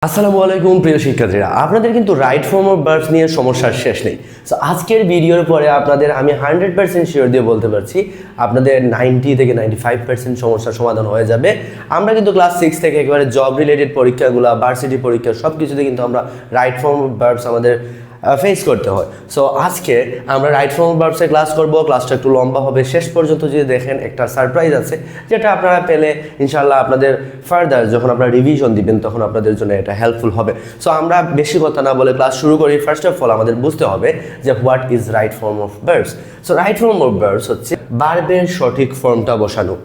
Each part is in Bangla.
আসসালামু আলাইকুম প্রিয় শিক্ষার্থীরা, আপনাদের কিন্তু রাইট ফর্ম অফ ভার্বস নিয়ে সমস্যার শেষ নেই। সো আজকের ভিডিওর পরে আপনাদের আমি 100% শিওর দিয়ে বলতে পারছি আপনাদের 90 থেকে 95% সমস্যার সমাধান হয়ে যাবে। আমরা কিন্তু ক্লাস 6 থেকে একেবারে জব রিলেটেড পরীক্ষাগুলো, ভার্সিটি পরীক্ষা সব কিছুতে কিন্তু আমরা রাইট ফর্ম অফ ভার্বস আমাদের ফেস করতে হয়। সো আজকে আমরা রাইট ফর্ম অফ ভার্বসে ক্লাস করব। ক্লাসটা একটু লম্বা হবে, শেষ পর্যন্ত যদি দেখেন একটা সারপ্রাইজ আছে যেটা আপনারা পেলে ইনশাআল্লাহ আপনাদের ফার্দার যখন আপনারা রিভিশন দিবেন তখন আপনাদের জন্য এটা হেল্পফুল হবে। সো আমরা বেশি কথা না বলে ক্লাস শুরু করি। ফার্স্ট অফ অল আমাদের বুঝতে হবে যে what is right form of verbs. So right form of verbs হচ্ছে ভার্বের সঠিক ফর্মটা বসানো।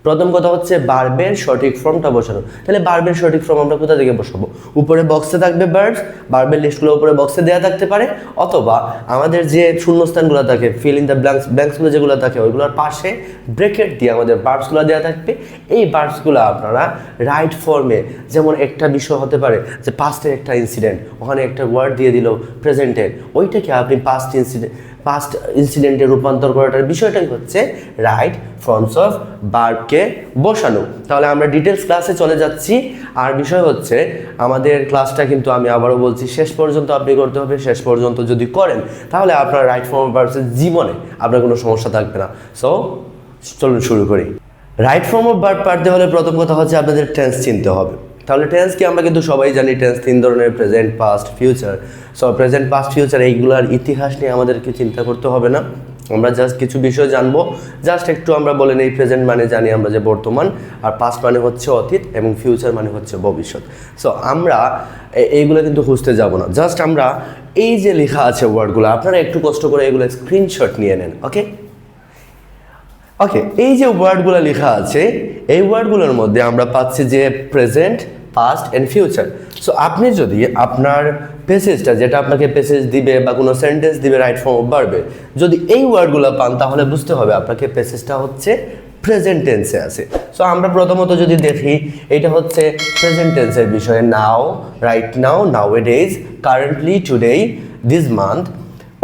প্রথম কথা হচ্ছে ভার্বের সঠিক ফর্মটা বসানো। তাহলে ভার্বের সঠিক ফর্ম আমরা কোথা থেকে বসাবো? উপরে বক্সে থাকবে ভার্বস, ভার্বের লিস্টগুলো উপরে বক্সে দেওয়া থাকতে পারে, অথবা আমাদের যে শূন্যস্থানগুলো থাকে, ফিল ইন দ্য ব্ল্যাঙ্কসগুলো যেগুলো থাকে ওইগুলোর পাশে ব্রেকেট দিয়ে আমাদের ভার্বসগুলো দেওয়া থাকবে। এই ভার্বসগুলো আপনারা রাইট ফর্মে, যেমন একটা বিষয় হতে পারে যে পাস্টের একটা ইনসিডেন্ট, ওখানে একটা ওয়ার্ড দিয়ে দিল প্রেজেন্টের, ওইটাকে আপনি পাস্ট ইনসিডেন্টে রূপান্তর করাটার বিষয়টাই হচ্ছে রাইট ফর্মস অফ ভার্বকে বসানো। তাহলে আমরা ডিটেলস ক্লাসে চলে যাচ্ছি। আর বিষয় হচ্ছে আমাদের ক্লাসটা কিন্তু আমি আবারও বলছি শেষ পর্যন্ত আপনি করতে হবে। শেষ পর্যন্ত যদি করেন তাহলে আপনার রাইট ফর্ম অফ ভার্বসের জীবনে আপনার কোনো সমস্যা থাকবে না। সো চলুন শুরু করি। রাইট ফর্ম অফ ভার্ব পারতে হলে প্রথম কথা হচ্ছে আপনাদের টেন্স চিনতে হবে। তাহলে টেন্স কি আমরা কিন্তু সবাই জানি, টেন্স তিন ধরনের, present, past, future. So present, past, future এইগুলোর ইতিহাস নিয়ে আমাদেরকে চিন্তা করতে হবে না। আমরা জাস্ট কিছু বিষয় জানবো। জাস্ট একটু আমরা বলে নেই, প্রেজেন্ট মানে জানি আমরা যে বর্তমান, আর পাস্ট মানে হচ্ছে অতীত, এবং ফিউচার মানে হচ্ছে ভবিষ্যৎ। সো আমরা এইগুলো কিন্তু খুঁজতে যাব না। জাস্ট আমরা এই যে লেখা আছে ওয়ার্ডগুলো, আপনারা একটু কষ্ট করে এগুলো স্ক্রিনশট নিয়ে নেন। ওকে, এই যে ওয়ার্ডগুলো লেখা আছে এই ওয়ার্ডগুলোর মধ্যে আমরা পাচ্ছি যে present, past and future. So আপনি যদি আপনার প্যাসেজটা, যেটা আপনাকে প্যাসেজ দিবে বা কোনো সেন্টেন্স দিবে রাইট ফর্ম অফ ভার্বে, যদি এই ওয়ার্ডগুলো পান তাহলে বুঝতে হবে আপনাকে প্যাসেজটা হচ্ছে প্রেজেন্ট টেন্সে আছে। সো আমরা প্রথমত যদি দেখি, এটা হচ্ছে প্রেজেন্ট টেন্সের বিষয়ে। Now, right now, nowadays, currently, today, this month,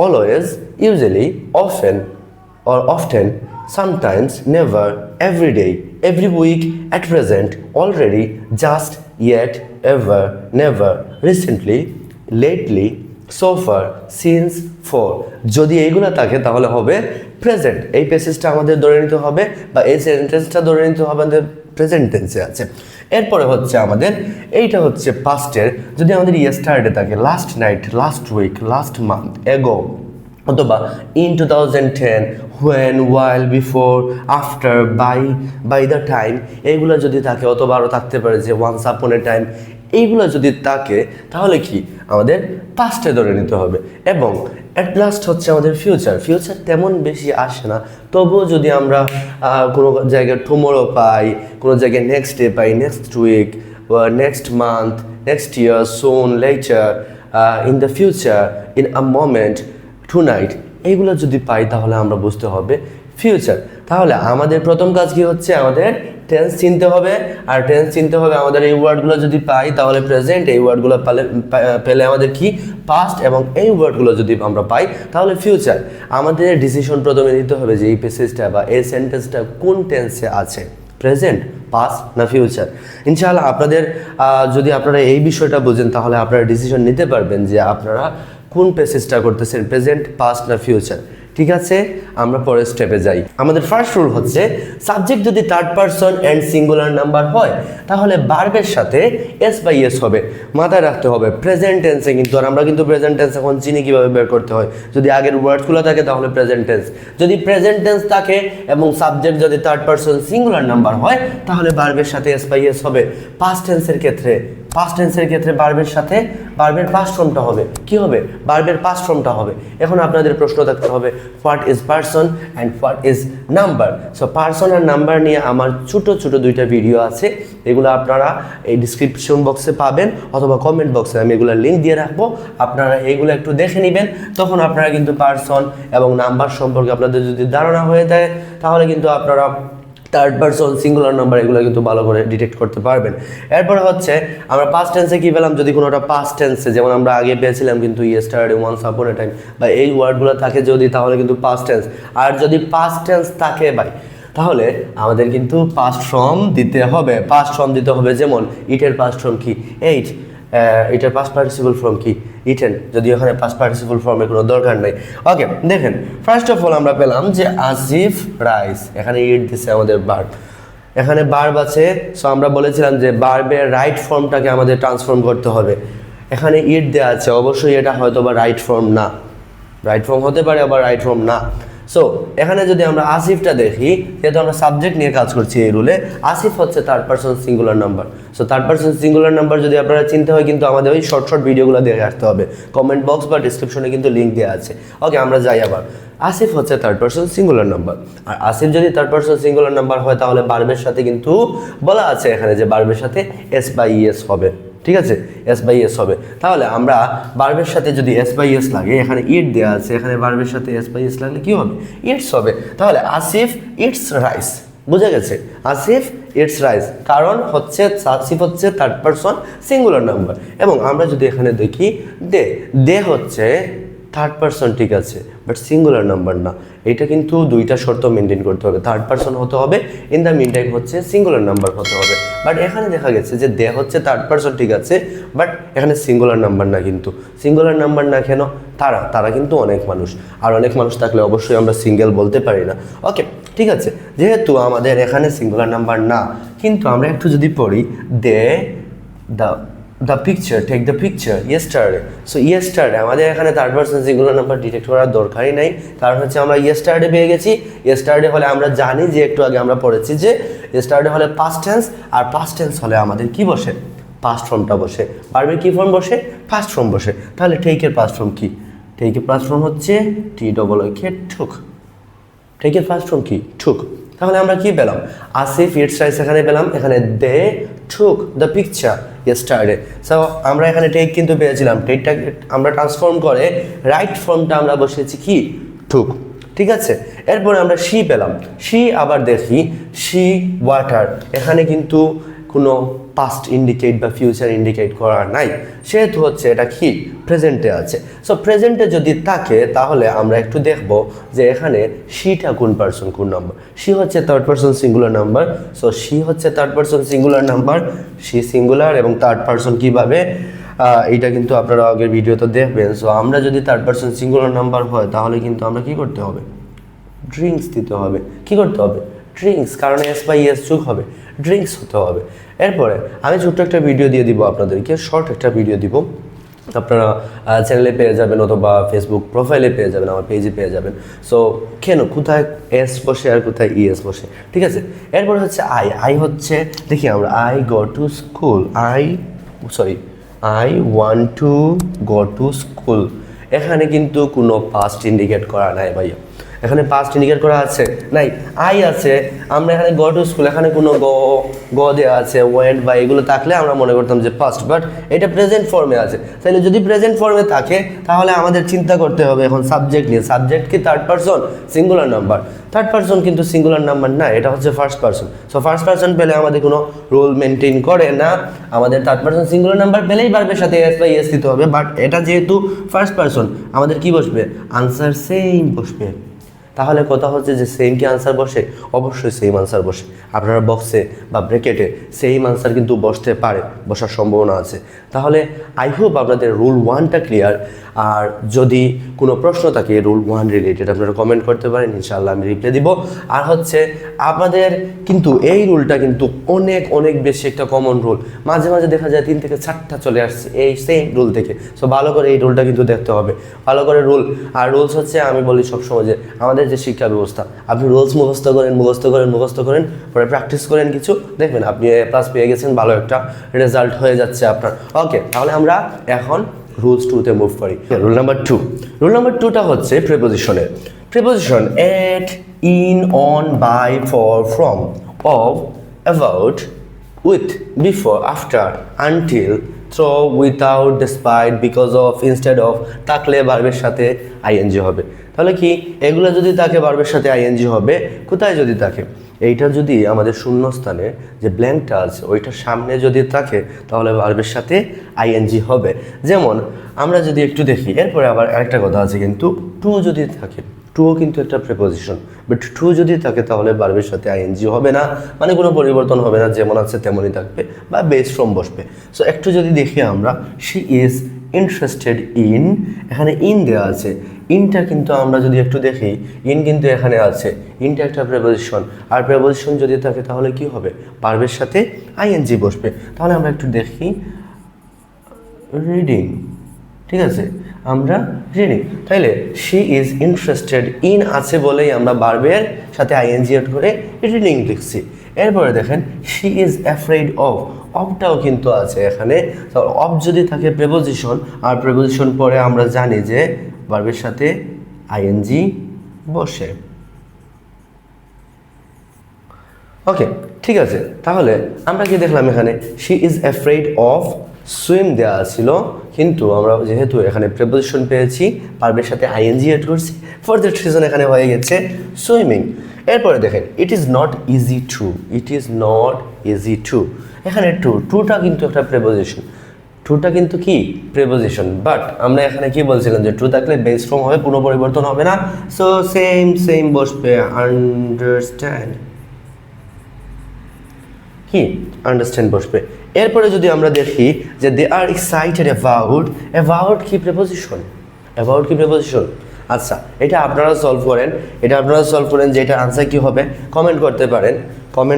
always, usually, often or often, sometimes, never, every day, every week, at present, already, just, yet, ever, never, recently, lately, so far, since, for। যদি এইগুলো থাকে তাহলে হবে প্রেজেন্ট। এই প্যাসেজটা আমাদের ধরে নিতে হবে, বা এই সেন্টেন্সটা ধরে নিতে হবে আমাদের প্রেজেন্ট টেন্সে আছে। এরপরে হচ্ছে আমাদের এইটা হচ্ছে পাস্টের। যদি আমাদের ইয়েস্টারডে থাকে, last night, last week, last month, ago, অথবা in 2010, when, while, before, after, by the time, এইগুলো যদি থাকে, অথবা আরও থাকতে পারে যে ওয়ান্স আপন এ টাইম, এইগুলো যদি থাকে তাহলে কি আমাদের পাস্টে ধরে নিতে হবে। এবং অ্যাট লাস্ট হচ্ছে আমাদের ফিউচার। ফিউচার তেমন বেশি আসে না, তবুও যদি আমরা কোনো জায়গায় টুমোরো পাই, কোনো জায়গায় নেক্সট ডে পাই, next week, next month, next year, soon, later, in the future, in a moment, tonight, এইগুলো যদি পাই তাহলে আমরা বুঝতে হবে ফিউচার। তাহলে আমাদের প্রথম কাজ কি হচ্ছে? আমাদের টেন্স চিনতে হবে। আর টেন্স চিনতে হবে আমাদের এই ওয়ার্ডগুলো যদি পাই তাহলে প্রেজেন্ট, এই ওয়ার্ডগুলো পেলে আমাদের কি পাস্ট, এবং এই ওয়ার্ডগুলো যদি আমরা পাই তাহলে ফিউচার। আমাদের ডিসিশন প্রথমে নিতে হবে যে এই প্যাসেজটা বা এই সেন্টেন্সটা কোন টেন্সে আছে, প্রেজেন্ট, পাস্ট না ফিউচার। ইনশাআল্লাহ আপনাদের যদি আপনারা এই বিষয়টা বোঝেন তাহলে আপনারা ডিসিশন নিতে পারবেন যে আপনারা কোন প্যাসেজটা করতেছেন, প্রেজেন্ট, পাস্ট না ফিউচার। ঠিক আছে, আমরা পরের স্টেপে যাই। আমাদের ফার্স্ট রুল হচ্ছে সাবজেক্ট যদি third person and singular number হয় তাহলে ভার্বের সাথে এস বাই এস হবে। মাথায় রাখতে হবে প্রেজেন্ট টেন্সে কিন্তু, আর আমরা কিন্তু প্রেজেন্ট টেন্স এখন চিনি কীভাবে বের করতে হয়। যদি আগের ওয়ার্ডগুলো থাকে তাহলে প্রেজেন্ট টেন্স, যদি প্রেজেন্ট টেন্স থাকে এবং সাবজেক্ট যদি থার্ড পারসন সিঙ্গুলার নাম্বার হয় তাহলে ভার্বের সাথে এস বাই এস হবে। পাস্ট টেন্সের ক্ষেত্রে ভার্বের সাথে ভার্বের পাস্ট ফর্মটা হবে। কি হবে? ভার্বের পাস্ট ফর্মটা হবে। এখন আপনাদের প্রশ্ন থাকতে হবে what is person and what is number. So person আর নাম্বার নিয়ে আমার ছোট দুইটা ভিডিও আছে, এগুলো আপনারা এই ডিসক্রিপশন বক্সে পাবেন, অথবা কমেন্ট বক্সে আমি এগুলো লিঙ্ক দিয়ে রাখবো। আপনারা এইগুলো একটু দেখে নেবেন, তখন আপনারা কিন্তু পারসন এবং নাম্বার সম্পর্কে আপনাদের যদি ধারণা হয়ে যায় তাহলে কিন্তু আপনারা থার্ড পারসন, সিঙ্গুলার নাম্বার এগুলো কিন্তু ভালো করে ডিটেক্ট করতে পারবেন। এরপরে হচ্ছে আমরা পাস্ট টেন্সে কী পেলাম, যদি কোনোটা পাস্ট টেন্সে, যেমন আমরা আগে পেয়েছিলাম কিন্তু ইয়েস্টারডে, ওয়ান্স আপন এ টাইম, বা এই ওয়ার্ডগুলো থাকে যদি, তাহলে কিন্তু পাস্ট টেন্স। আর যদি পাস্ট টেন্স থাকে তাহলে আমাদের কিন্তু পাস্ট ফর্ম দিতে হবে। পাস্ট ফর্ম দিতে হবে, যেমন ইটের পাস্ট ফর্ম কি? এইট, এটার পাস্ট পার্টিসিপল ফর্ম কি ইটেন, যদি এখানে পাস্ট পার্টিসিপল ফর্মের কোনো দরকার নেই। ওকে, দেখেন ফার্স্ট অফ অল আমরা পেলাম যে আসিফ রাইস, এখানে ইট দিছে আমাদের ভার্ব, এখানে ভার্ব আছে। সো আমরা বলেছিলাম যে ভার্বের রাইট ফর্মটাকে আমাদের ট্রান্সফর্ম করতে হবে। এখানে ইট দেওয়া আছে, অবশ্যই এটা হয়তো বা রাইট ফর্ম না, রাইট ফর্ম হতে পারে আবার রাইট ফর্ম না। সো এখানে যদি আমরা আসিফটা দেখি, যেহেতু আমরা সাবজেক্ট নিয়ে কাজ করছি এই রুলে, আসিফ হচ্ছে third person singular number. So third person singular number যদি আপনারা চিনতে হয় কিন্তু আমাদের ওই শর্ট শর্ট ভিডিওগুলো দেখে আসতে হবে, কমেন্ট বক্স বা ডিসক্রিপশনে কিন্তু লিঙ্ক দেওয়া আছে। ওকে, আমরা যাই আবার। আসিফ হচ্ছে থার্ড পারসন সিঙ্গুলার নাম্বার, আর আসিফ যদি থার্ড পারসন সিঙ্গুলার নাম্বার হয় তাহলে ভার্বের সাথে কিন্তু বলা আছে এখানে যে ভার্বের সাথে এস বাই এস হবে, ঠিক আছে, এস বাই এস হবে। তাহলে আমরা ভার্বের সাথে যদি এস বাই এস লাগে, এখানে ইট দেওয়া আছে, এখানে ভার্বের সাথে এস বাই এস লাগলে কি হবে, ইটস হবে। তাহলে আসিফ ইটস রাইস, বুঝা গেছে, আসিফ ইটস রাইস, কারণ হচ্ছে আসিফ হচ্ছে থার্ড পারসন সিঙ্গুলার নাম্বার। এবং আমরা যদি এখানে দেখি দে হচ্ছে থার্ড পারসন, ঠিক আছে, বাট সিঙ্গুলার নাম্বার না। এটা কিন্তু দুইটা শর্ত মেনটেন করতে হবে, থার্ড পারসন হতে হবে, ইন দ্য মিন টাইম হচ্ছে সিঙ্গুলার নাম্বার হতে হবে। বাট এখানে দেখা গেছে যে দে হচ্ছে থার্ড পারসন, ঠিক আছে, বাট এখানে সিঙ্গুলার নাম্বার না। কিন্তু সিঙ্গুলার নাম্বার না কেন, তারা কিন্তু অনেক মানুষ, আর অনেক মানুষ থাকলে অবশ্যই আমরা সিঙ্গেল বলতে পারি না। ওকে, ঠিক আছে, যেহেতু আমাদের এখানে সিঙ্গুলার নাম্বার না, কিন্তু আমরা একটু যদি পড়ি the picture, take the picture yesterday. So yesterday আমাদের এখানে third person singular number detect করার দরকারই নাই, কারণ হচ্ছে আমরা yesterday পেয়ে গেছি। yesterday হলে আমরা জানি যে একটু আগে আমরা পড়েছি যে yesterday হলে পাস্ট টেন্স, আর পাস্ট টেন্স হলে আমাদের কি বসে, পাস্ট ফর্মটা বসে। ভার্বের কি ফর্ম বসে, পাস্ট ফর্ম বসে। তাহলে টেকের পাস্ট ফর্ম কি, টেকের পাস্ট ফর্ম হচ্ছে took, টেকের পাস্ট ফর্ম কি, took। তাহলে আমরা কি পেলাম, আসিফ ইটস রাইস এখানে পেলাম, এখানে দে took the picture yesterday। So আমরা এখানে টেক কিন্তু পেয়েছিলাম, টেকটা আমরা ট্রান্সফর্ম করে রাইট ফর্মটা আমরা বসিয়েছি কি, took, ঠিক আছে। এরপরে আমরা শি পেলাম, শি আবার দেখি শি ওয়াটার, এখানে কিন্তু কোনো পাস্ট ইন্ডিকেট বা ফিউচার ইন্ডিকেট করা নাই, সেহেতু হচ্ছে এটা কি প্রেজেন্টে আছে। সো প্রেজেন্টে যদি থাকে তাহলে আমরা একটু দেখব যে এখানে শিটা কোন পারসন কোন নাম্বার। শি হচ্ছে third person singular number, so she হচ্ছে third person singular number, she singular এবং থার্ড পারসন কীভাবে, এইটা কিন্তু আপনারা আগের ভিডিওতে দেখবেন। সো আমরা যদি থার্ড পারসন সিঙ্গুলার নাম্বার হয় তাহলে কিন্তু আমরা কি করতে হবে, ড্রিঙ্কস দিতে হবে। কি করতে হবে, ড্রিঙ্কস, কারণ এস বাই এস যুগ হবে, ড্রিঙ্কস হতে হবে। এরপরে আমি ছোট্ট একটা ভিডিও দিয়ে দিব আপনাদেরকে, শর্ট একটা ভিডিও দিব, আপনারা চ্যানেলে পেয়ে যাবেন অথবা ফেসবুক প্রোফাইলে পেয়ে যাবেন, আমার পেজে পেয়ে যাবেন। সো কেন কোথায় এস বসে আর কোথায় ইএস বসে, ঠিক আছে। এরপরে হচ্ছে আই হচ্ছে, দেখি আমরা I go to school, I want to go to school, এখানে কিন্তু কোনো পাস্ট ইন্ডিকেট করা নাই ভাইয়া, এখানে পাস্ট ইন্ডিকেট করা আছে নাই, আই আছে। আমরা এখানে গো টু স্কুল, এখানে কোনো গো দেওয়া আছে, ওয়েন্ট বা এগুলো থাকলে আমরা মনে করতাম যে পাস্ট, বাট এটা প্রেজেন্ট ফর্মে আছে। তাহলে যদি প্রেজেন্ট ফর্মে থাকে তাহলে আমাদের চিন্তা করতে হবে এখন সাবজেক্ট নিয়ে। সাবজেক্ট কি third person singular number, third person কিন্তু সিঙ্গুলার নাম্বার না, এটা হচ্ছে first person. So first person পেলে আমাদের কোনো রুল মেনটেন করে না, আমাদের থার্ড পারসন সিঙ্গুলার নাম্বার পেলেই ভার্বের সাথে এস বাই এস দিতে হবে। বাট এটা যেহেতু ফার্স্ট পারসন, আমাদের কি বসবে, আনসার সেম বসবে। তাহলে কথা হচ্ছে যে সেম কি আনসার বসে, অবশ্যই সেম আনসার বসে। আপনারা বক্সে বা ব্র্যাকেটে সেম আনসার কিন্তু বসতে পারে, বসার সম্ভাবনা আছে। তাহলে আই হোপ আপনাদের রুল 1টা ক্লিয়ার। আর যদি কোনো প্রশ্ন থাকে রুল 1 রিলেটেড আপনারা কমেন্ট করতে পারেন, ইনশাআল্লাহ আমি রিপ্লাই দিব। আর হচ্ছে আপনাদের কিন্তু এই রুলটা কিন্তু অনেক অনেক বেশি একটা কমন রুল, মাঝে মাঝে দেখা যায় 3 থেকে 4টা চলে আসছে এই সেম রুল থেকে। সো ভালো করে এই রুলটা কিন্তু দেখতে হবে, ভালো করে রুল। আর রুলস হচ্ছে আমি বলি সবসময় যে আমাদের যে শিক্ষা ব্যবস্থা, আপনি রুলস মুখস্থ করেন, পরে প্র্যাকটিস করেন কিছু, দেখবেন আপনি এ প্লাস পেয়ে গেছেন, ভালো একটা রেজাল্ট হয়ে যাচ্ছে আপনার। ওকে, তাহলে আমরা এখন রুলস 2তে মুভ করি। রুল নাম্বার 2, রুল নাম্বার 2টা হচ্ছে প্রিপোজিশনের। Preposition at, in, on, by, for, from, of, about, with, before, after, until, through, without, despite, because of, instead of থাকলে ভার্বের সাথে আইএনজি হবে। তাহলে কি এগুলো যদি থাকে ভার্বের সাথে আইএনজি হবে, কোথায় যদি থাকে, এইটা যদি আমাদের শূন্যস্থানে যে ব্ল্যাঙ্কটা আছে ওইটার সামনে যদি থাকে তাহলে ভার্বের সাথে আইএনজি হবে। যেমন আমরা যদি একটু দেখি, এরপরে আবার আরেকটা কথা আছে কিন্তু, টু যদি থাকে, টুও কিন্তু একটা প্রিপোজিশন, বাট টু যদি থাকে তাহলে ভার্বের সাথে আইএনজি হবে না, মানে কোনো পরিবর্তন হবে না, যেমন আছে তেমনই থাকবে বা বেস ফ্রম বসবে। সো একটু যদি দেখি আমরা, শি ইজ ইন্টারেস্টেড ইন, এখানে ইন দেওয়া আছে, ইনটা কিন্তু আমরা যদি একটু দেখি, ইন কিন্তু এখানে আছে, ইনটা একটা প্রিপোজিশন, আর প্রিপোজিশন যদি থাকে তাহলে কি হবে, ভার্বের সাথে আইএনজি বসবে। তাহলে আমরা একটু দেখি, রিডিং, ঠিক আছে, আমরা রিডিং, তাইলে শি ইজ ইন্টারেস্টেড ইন আছে বলেই আমরা ভার্বের সাথে আইএনজি এড করে রিডিং লিখছি। এরপরে দেখেন শি ইজ অ্যাফ্রেড অফ, অফটাও কিন্তু আছে এখানে। অফ যদি থাকে প্রেপোজিশন, আর প্রেপোজিশন পরে আমরা জানি যে ভার্বের সাথে আইএনজি বসে। ওকে, ঠিক আছে, তাহলে আমরা কি দেখলাম এখানে, she is afraid of swim দেওয়া ছিল, কিন্তু আমরা যেহেতু এখানে প্রেপোজিশন পেয়েছি, ভার্বের সাথে আইএনজি এড করছি, ফর দ্যাট রিজন এখানে হয়ে গেছে সুইমিং। এরপরে দেখেন, it is not easy to, it is not easy to, এখানে টুটা কিন্তু একটা প্রেপোজিশন, টুটা কিন্তু কি প্রেপোজিশন, বাট আমরা এখানে কি বলছিলাম যে টু থাকলে বেস ফর্ম হবে, কোনো পরিবর্তন হবে না, সো সেম বসবে, আন্ডারস্ট্যান্ড, কি আন্ডারস্ট্যান্ড বসবে। এরপরে যদি আমরা দেখি যে দে আর এক্সাইটেড অ্যাবাউট, অ্যাবাউট কি প্রেপোজিশন, অ্যাবাউট কি প্রেপোজিশন। আচ্ছা, এটা আপনারা সলভ করেন, যে এটা আনসার কি হবে কমেন্ট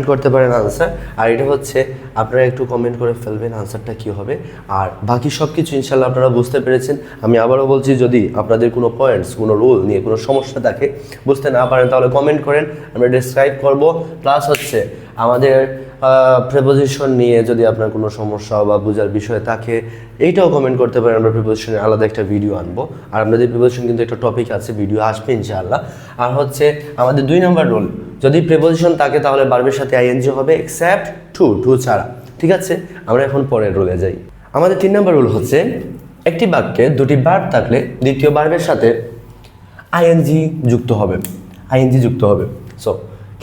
করতে পারেন আনসার, আর এটা হচ্ছে আপনারা একটু কমেন্ট করে ফেলবেন আনসারটা কি হবে। আর বাকি সব কিছু ইনশাল্লাহ আপনারা বুঝতে পেরেছেন। আমি আবারও বলছি, যদি আপনাদের কোনো পয়েন্টস, কোনো রুল নিয়ে কোনো সমস্যা থাকে, বুঝতে না পারেন, তাহলে কমেন্ট করেন, আমরা ডিসক্রাইব করব। প্লাস হচ্ছে আমাদের প্রেপোজিশন নিয়ে যদি আপনার কোনো সমস্যা বা বোঝার বিষয় থাকে, এইটাও কমেন্ট করতে পারেন, আমরা প্রিপোজিশনের আলাদা একটা ভিডিও আনবো। আর আমাদের প্রিপোজিশন কিন্তু একটা টপিক আছে, ভিডিও আসবে ইনশাআল্লাহ। আর হচ্ছে আমাদের 2 নম্বর রুল, যদি প্রিপোজিশন থাকে তাহলে ভার্বের সাথে আইএনজি হবে, এক্সেপ্ট টু ছাড়া, ঠিক আছে। আমরা এখন পরের রুলে যাই। আমাদের 3 নম্বর রুল হচ্ছে, একটি বাক্যে দুটি ভার্ব থাকলে দ্বিতীয় ভার্বের সাথে আইএনজি যুক্ত হবে, সো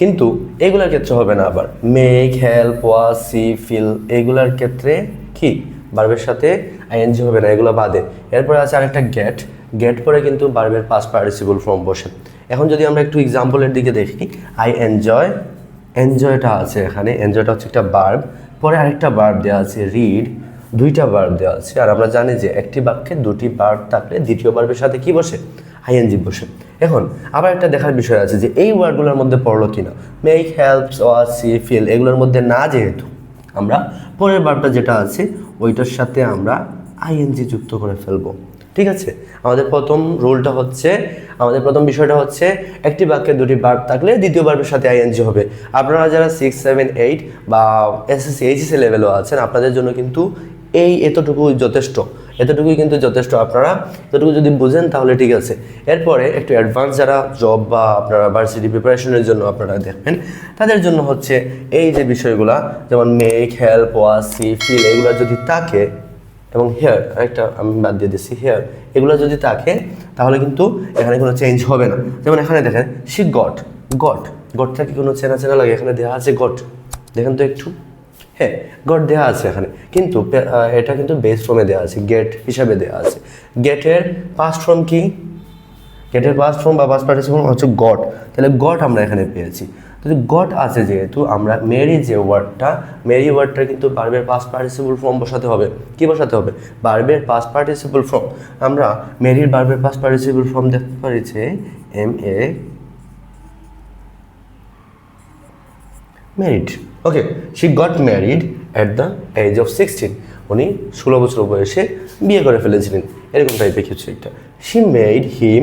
কিন্তু এগুলোর ক্ষেত্রে হবে না। আবার মেক, হেল্প, ওয়াজ, সি, ফিল, এগুলার ক্ষেত্রে কি ভার্বের সাথে আইএনজি হবে না, এগুলো বাদে। এরপরে আছে আরেকটা গেট পরে কিন্তু ভার্বের পাস্ট পার্টিসিপল ফর্ম বসে। এখন যদি আমরা একটু এক্সাম্পলের দিকে দেখি, আই এনজয়টা আছে এখানে, এনজয়টা হচ্ছে একটা ভার্ব, পরে আরেকটা ভার্ব দেওয়া আছে রিড, 2টা ভার্ব দেওয়া আছে। আর আমরা জানি যে একটি বাক্যে 2টি ভার্ব থাকলে দ্বিতীয় ভার্বের সাথে কি বসে, আইএনজি বসে। এখন আবার একটা দেখার বিষয় আছে যে এই ওয়ার্ডগুলোর মধ্যে পড়লো কিনা, মেক, হেল্পস, ওয়াজ, সি, ফিল, এগুলোর মধ্যে না, যেহেতু আমরা পরের ভার্বটা যেটা আছে ওইটার সাথে আমরা আইএনজি যুক্ত করে ফেলবো, ঠিক আছে। আমাদের প্রথম বিষয়টা হচ্ছে একটি বাক্যে 2টি ভার্ব থাকলে দ্বিতীয় ভার্বের সাথে আইএনজি হবে। আপনারা যারা 6, 7, 8 বা এসএসসি, এইচএসসি লেভেলও আছেন, আপনাদের জন্য কিন্তু এতটুকুই কিন্তু যথেষ্ট। আপনারা এতটুকু যদি বুঝেন তাহলে ঠিক আছে। এরপরে একটু অ্যাডভান্স যারা জব বা আপনারা ভার্সিটি প্রিপারেশনের জন্য আপনারা দেখবেন, তাদের জন্য হচ্ছে এই যে বিষয়গুলা, যেমন মেক, হেল্প, ওয়াজ, সি, ফিল, এগুলো যদি থাকে, এবং হেয়ার, আরেকটা আমি বাদ দিয়ে দিচ্ছি, হেয়ার, এগুলো যদি থাকে তাহলে কিন্তু এখানে কোনো চেঞ্জ হবে না। যেমন এখানে দেখেন, সি গটটা কি কোনো চেনা লাগে, এখানে দেওয়া আছে গট, দেখেন তো একটু, হ্যাঁ গট দেওয়া আছে এখানে, কিন্তু এটা কিন্তু বেস ফর্মে দেওয়া আছে, গেট হিসাবে দেওয়া আছে। গেটের পাস্ট ফর্ম কি, গেটের পাস্ট ফর্ম বা পাস্ট পার্টিসিপল হচ্ছে গট, তাহলে গট আমরা এখানে পেয়েছি। যদি গট আছে যেহেতু, আমরা মেরি ওয়ার্ডটা কিন্তু ভার্বের পাস্ট পার্টিসিপল ফর্ম বসাতে হবে। কি বসাতে হবে, ভার্বের পাস্ট পার্টিসিপল ফর্ম। আমরা মেরির ভার্বের পাস্ট পার্টিসিপল ফর্ম দেখতে পারি যে married. Okay, she got married at the age of 16. উনি 16 বছর বয়সে বিয়ে করে ফেলেছিলেন, এরকম টাইপের কিছু একটা। she made him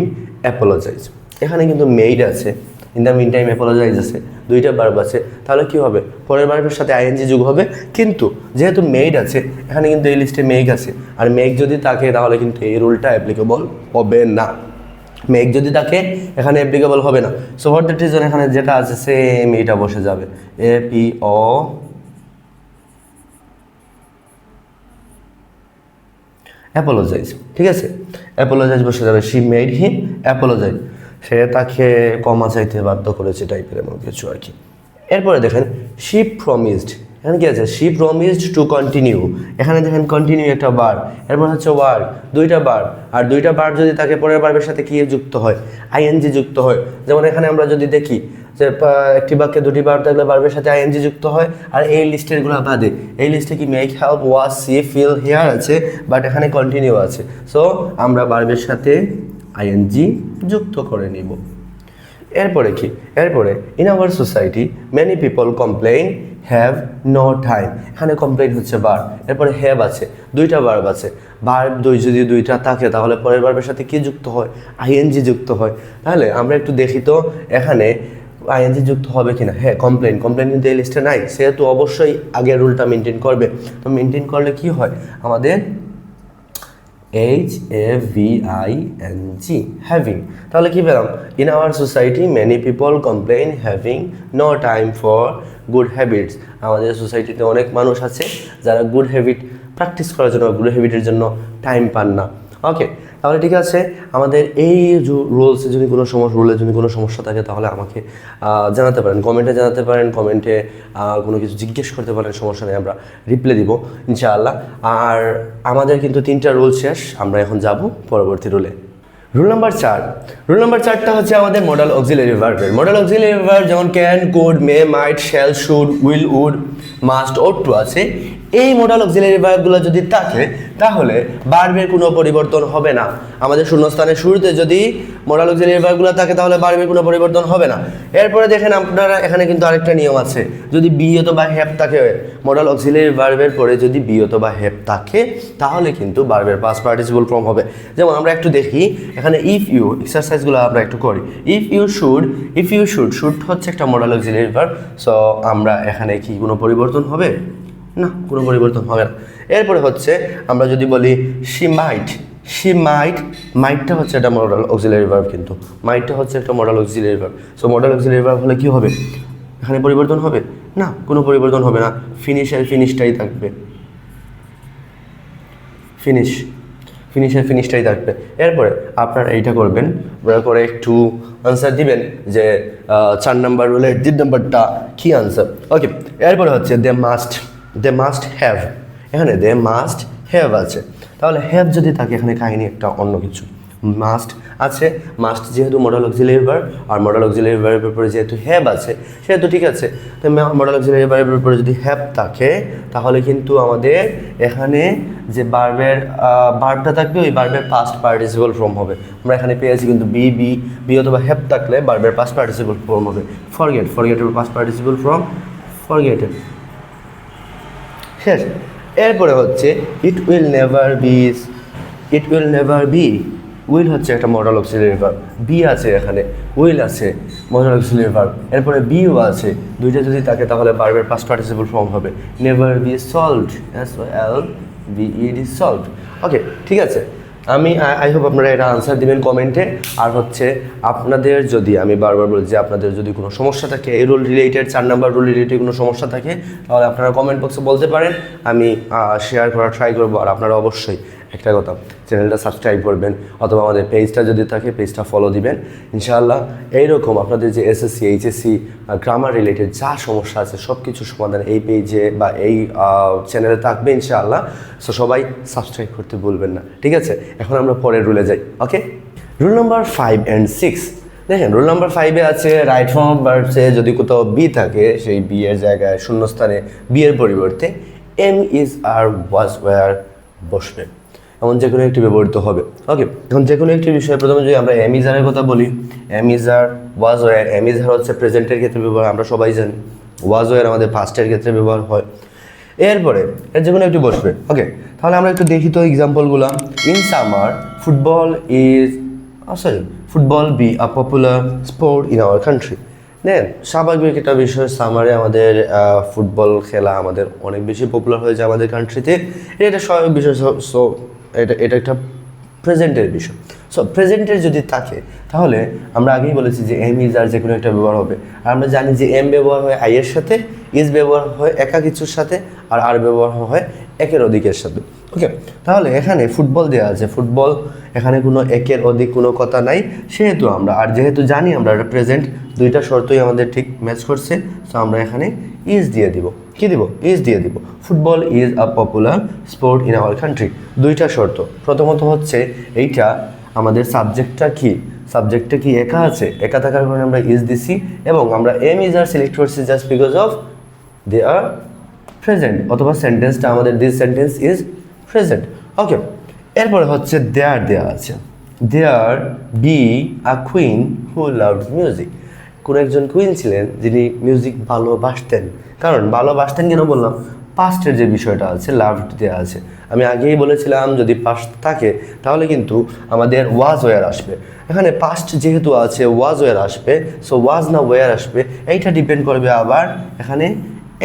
apologize, এখানে কিন্তু মেড আছে, in the meantime apologise আছে, 2টা ভার্ব আছে, তাহলে কি হবে, পরের ভার্বের সাথে আইএনজি যোগ হবে। কিন্তু যেহেতু মেড আছে এখানে, কিন্তু এই লিস্টে মেক আছে, আর মেক যদি থাকে তাহলে কিন্তু এই রুলটা অ্যাপ্লিকেবল হবে না। মেক যদি থাকে এখানে অ্যাপ্লিকেবল হবে না। সো ফর দ্যাট রিজন এখানে যেটা আছে সেম এটা বসে যাবে, APO অ্যাপোলোজাইজ, ঠিক আছে, অ্যাপোলোজাইজ বসে যাবে। শি মেড হিম অ্যাপোলোজাইজ, সে তাকে ক্ষমা চাইতে বাধ্য করেছে টাইপের এমন কিছু আর কি। এরপরে দেখেন, শি প্রমিসড, এখানে কি আছে, শি প্রমিসড টু কন্টিনিউ, এখানে দেখেন কন্টিনিউ একটা বার, এরপর হচ্ছে ওয়ার্ক, দুইটা বার, আর দুইটা বার যদি তাকে পরের বার্বের সাথে কি যুক্ত হয়, আইএনজি যুক্ত হয়। যেমন এখানে আমরা যদি দেখি যে একটি বাক্যে দুটি বার থাকলে বার্বের সাথে আইএনজি যুক্ত হয়, আর এই লিস্টেরগুলো বাদে এই লিস্টে কি make, help, watch, see, feel, hear আছে, বাট এখানে কন্টিনিউ আছে। সো আমরা বার্বের সাথে আইএনজি যুক্ত করে নিব। এরপরে কি, এরপরে in our society many people complain have no time, এখানে কমপ্লেইন হচ্ছে বার, এরপরে হ্যাভ আছে, দুইটা ভার্ব আছে, ভার্ব যদি দুইটা থাকে তাহলে পরের ভার্বের সাথে কি যুক্ত হয়, আইএনজি যুক্ত হয়। তাহলে আমরা একটু দেখি তো এখানে আইএনজি যুক্ত হবে কিনা। হ্যাঁ, কমপ্লেইন কিন্তু এই লিস্টে নাই, সেহেতু অবশ্যই আগের রুলটা মেনটেন করবে। তো মেনটেন করলে কি হয় আমাদের HAVING, হ্যাভিং। তাহলে কি পেলাম, in our society many people complain having no time for good habits, আমাদের সোসাইটিতে অনেক মানুষ আছে যারা গুড হ্যাবিট প্র্যাকটিস করার জন্য, গুড হ্যাবিটের জন্য টাইম পান না। ওকে, তাহলে ঠিক আছে, আমাদের এই রুলসে যদি কোনো রুলে যদি কোনো সমস্যা থাকে তাহলে আমাকে জানাতে পারেন, কমেন্টে জানাতে পারেন, কমেন্টে কোনো কিছু জিজ্ঞেস করতে পারেন, সমস্যা নেই, আমরা রিপ্লাই দিব ইনশাআল্লাহ। আর আমাদের কিন্তু 3টা রুল শেষ, আমরা এখন যাব পরবর্তী রুলে। রুল নাম্বার 4, রুল নাম্বার 4টা হচ্ছে আমাদের মডাল অক্সিলারি ভার্বের। মডাল অক্সিলারি ভার্ব যেমন can, could, may, might, shall, should, will, would, must, ought to আছে, এই মডাল অক্সিলারি ভার্বগুলো যদি থাকে তাহলে ভার্বের কোনো পরিবর্তন হবে না। আমাদের শূন্যস্থানের শুরুতে যদি মডাল অক্সিলারি ভার্বগুলো থাকে তাহলে ভার্বের কোনো পরিবর্তন হবে না। এরপরে দেখেন আপনারা এখানে কিন্তু আরেকটা নিয়ম আছে, যদি বি অথবা হ্যাভ থাকে মডাল অক্সিলারি ভার্বের পরে যদি বি অথবা হ্যাভ থাকে তাহলে কিন্তু ভার্বের পাস্ট পার্টিসিপল ফর্ম হবে। যেমন আমরা একটু দেখি এখানে ইফ ইউ, এক্সারসাইজগুলো আমরা একটু করি। ইফ ইউ শুড, শুড হচ্ছে একটা মডাল অক্সিলারি ভার্ব। সো আমরা এখানে কি কোনো পরিবর্তন হবে না, কোনো পরিবর্তন হবে না। এরপরে হচ্ছে আমরা যদি বলি শি মাইট, মাইটটা হচ্ছে একটা মডাল অক্সিলারি ভার্ব, কিন্তু মাইটটা হচ্ছে একটা modal auxiliary verb. So modal auxiliary verb হলে কি হবে, এখানে পরিবর্তন হবে না, কোনো পরিবর্তন হবে না, ফিনিশটাই থাকবে, ফিনিশটাই থাকবে। এরপরে আপনারা এইটা করবেন, করে একটু আনসার দিবেন যে 4 নাম্বার রুলের 3 নাম্বারটা কি আনসার। ওকে, এরপরে হচ্ছে দে মাস্ট হ্যাভ, এখানে দে মাস্ট হ্যাভ আছে, তাহলে হ্যাভ যদি থাকে এখানে কাহিনী একটা অন্য কিছু। মাস্ট আছে, মাস্ট যেহেতু মডাল অক্সিলারি ভার্ব, আর মডাল অক্সিলারি ভার্বের উপরে যেহেতু হ্যাভ আছে সেহেতু ঠিক আছে। তো মডাল অক্সিলারি ভার্বের উপরে যদি হ্যাভ থাকে তাহলে কিন্তু আমাদের এখানে যে ভার্বটা থাকবে ওই ভার্বের পাস্ট পার্টিসিপল ফর্ম হবে। আমরা এখানে পেয়েছি কিন্তু বি অথবা হ্যাভ থাকলে ভার্বের পাস্ট পার্টিসিপল ফর্ম হবে ফরগেটের পাস্ট পার্টিসিপল ফর্ম ফরগেটেড। শেষ। এরপরে হচ্ছে it will never be, will হচ্ছে একটা মডাল অক্সিলারি ভার্ব, বি আছে এখানে, উইল আছে মডাল অক্সিলারি ভার্ব, এরপরে বিও আছে, দুইটা যদি থাকে তাহলে ভার্বের পাস্ট পার্টিসিপল ফর্ম হবে never be solved, SOLVED solved. Okay, ঠিক আছে, আই হোপ আপনারা এটা আনসার দিবেন কমেন্টে। আর হচ্ছে আপনাদের যদি, আমি বারবার বলি যে আপনাদের যদি কোনো সমস্যা থাকে এই rule related, 4 number rule related কোনো সমস্যা থাকে তাহলে আপনারা কমেন্ট বক্সে বলতে পারেন, আমি শেয়ার করার ট্রাই করবো। আর আপনারা অবশ্যই একটা কথা, চ্যানেলটা সাবস্ক্রাইব করবেন অথবা আমাদের পেজটা যদি থাকে পেজটা ফলো দিবেন ইনশাআল্লাহ। এইরকম আপনাদের যে SSC HSC গ্রামার রিলেটেড যা সমস্যা আছে সব কিছু সমাধান এই পেজে বা এই চ্যানেলে থাকবে ইনশাআল্লাহ। সো সবাই সাবস্ক্রাইব করতে ভুলবেন না, ঠিক আছে? এখন আমরা পরের রুলে যাই। ওকে, রুল নাম্বার 5 and 6 দেখেন। রুল নাম্বার 5-এ আছে রাইট ফর্ম অফ ভার্বসে যদি কোথাও বি থাকে সেই বি এর জায়গায় শূন্যস্থানে বি এর পরিবর্তে am, is, are, was, were বসবে, এমন যে কোনো একটি ব্যবহৃত হবে। ওকে, এখন যে কোনো একটি বিষয়ে প্রথমে যদি আমরা এম, ইজ, আরের কথা বলি, am, is, are, was, were. Am, is, are হচ্ছে প্রেজেন্টের ক্ষেত্রে ব্যবহার, আমরা সবাই জানি। ওয়াজ, ওয়্যার আমাদের পাস্টের ক্ষেত্রে ব্যবহার হয়। এরপরে এর যে কোনো একটি বসবে। ওকে, তাহলে আমরা একটু দেখি তো এক্সাম্পলগুলো। In summer football be a popular sport in our country. Then স্বাভাবিক একটা বিষয়, সামারে আমাদের ফুটবল খেলা আমাদের অনেক বেশি পপুলার হয়েছে আমাদের কান্ট্রিতে, এটা স্বাভাবিক বিষয়। সো এটা একটা প্রেজেন্টের বিষয়। সো প্রেজেন্টের যদি থাকে তাহলে আমরা আগেই বলেছি যে এম, ইজ, আর যে কোনো একটা ব্যবহার হবে। আর আমরা জানি যে এম ব্যবহার হয় আই এর সাথে, ইজ ব্যবহার হয় একা কিছুর সাথে, আর ব্যবহার হয় একের অধিকের সাথে। ওকে, তাহলে এখানে ফুটবল দেওয়া আছে, ফুটবল এখানে কোনো একের অধিক কোনো কথা নাই, সেহেতু আমরা, আর যেহেতু জানি আমরা প্রেজেন্ট, দুইটা শর্তই আমাদের ঠিক ম্যাচ করছে, সো আমরা এখানে ইজ দিয়ে দিব। কি দিব, ইজ দিয়ে দিব। Football is a popular sport in our country. দুইটা শর্ত, প্রথমত হচ্ছে এইটা আমাদের সাবজেক্টটা কি, সাবজেক্টটা কি একা আছে, একা থাকার কারণে আমরা ইজ দিছি, এবং আমরা এম ইজ আর সিলেক্ট করছি just because of they are present, অথবা সেন্টেন্সটা আমাদের this sentence is present. Okay, এরপরে হচ্ছে দেয়ার দেয়া আছে, there be a queen who loved music. কোন একজন কুইন ছিলেন যিনি মিউজিক ভালোবাসতেন। কারণ ভালোবাসতেন কেন বললাম, পাস্টের যে বিষয়টা আছে লাভড দেওয়া আছে, আমি আগেই বলেছিলাম যদি পাস্ট থাকে তাহলে কিন্তু আমাদের ওয়াজ ওয়ার আসবে। এখানে পাস্ট যেহেতু আছে ওয়াজ ওয়ার আসবে, সো ওয়াজ না ওয়ার আসবে এইটা ডিপেন্ড করবে। আবার এখানে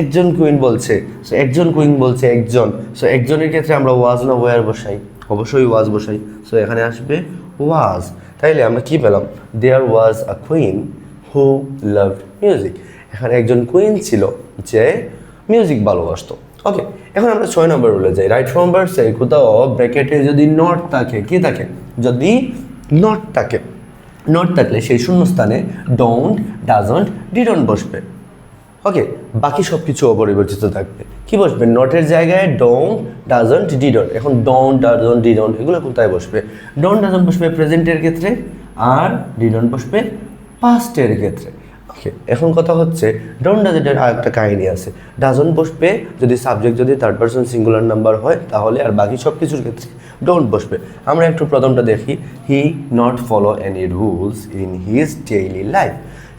একজন কুইন বলছে, সো একজন কুইন বলছে একজন, সো একজনের ক্ষেত্রে আমরা ওয়াজ না ওয়ার বসাই, অবশ্যই ওয়াজ বসাই, সো এখানে আসবে ওয়াজ। তাইলে আমরা কি পেলাম, there was a queen who loved music. এখানে একজন কুইন ছিল যে মিউজিক ভালোবাসতো। ওকে, এখন আমরা 6 নম্বর রুলে যাই। রাইট ফ্রম ভার্সে কোথাও ব্র্যাকেটে যদি নট থাকে, কি থাকে, যদি নট থাকে, নট থাকলে সেই শূন্যস্থানে ডোন্ট, ডাজন্ট, ডিডন্ট বসবে। ওকে, বাকি সব কিছু অপরিবর্তিত থাকবে। কি বসবে, নটের জায়গায় ডোন্ট, ডাজন্ট, ডিডন্ট। এখন ডোন্ট, ডাজন্ট, ডিডন্ট এগুলো কোথায় বসবে, ডোন্ট ডাজন্ট বসবে প্রেজেন্টের ক্ষেত্রে, আর ডিডন্ট বসবে পাস্টের ক্ষেত্রে। ওকে, এখন কথা হচ্ছে ডোন্ট ডাজেন্টের আর একটা কাহিনী আছে। ডাজন্ট বসবে যদি সাবজেক্ট যদি থার্ড পারসন সিঙ্গুলার নাম্বার হয় তাহলে, আর বাকি সব কিছুর ক্ষেত্রে ডোন্ট বসবে। আমরা একটু প্রথমটা দেখি, he not follow any rules in his daily life.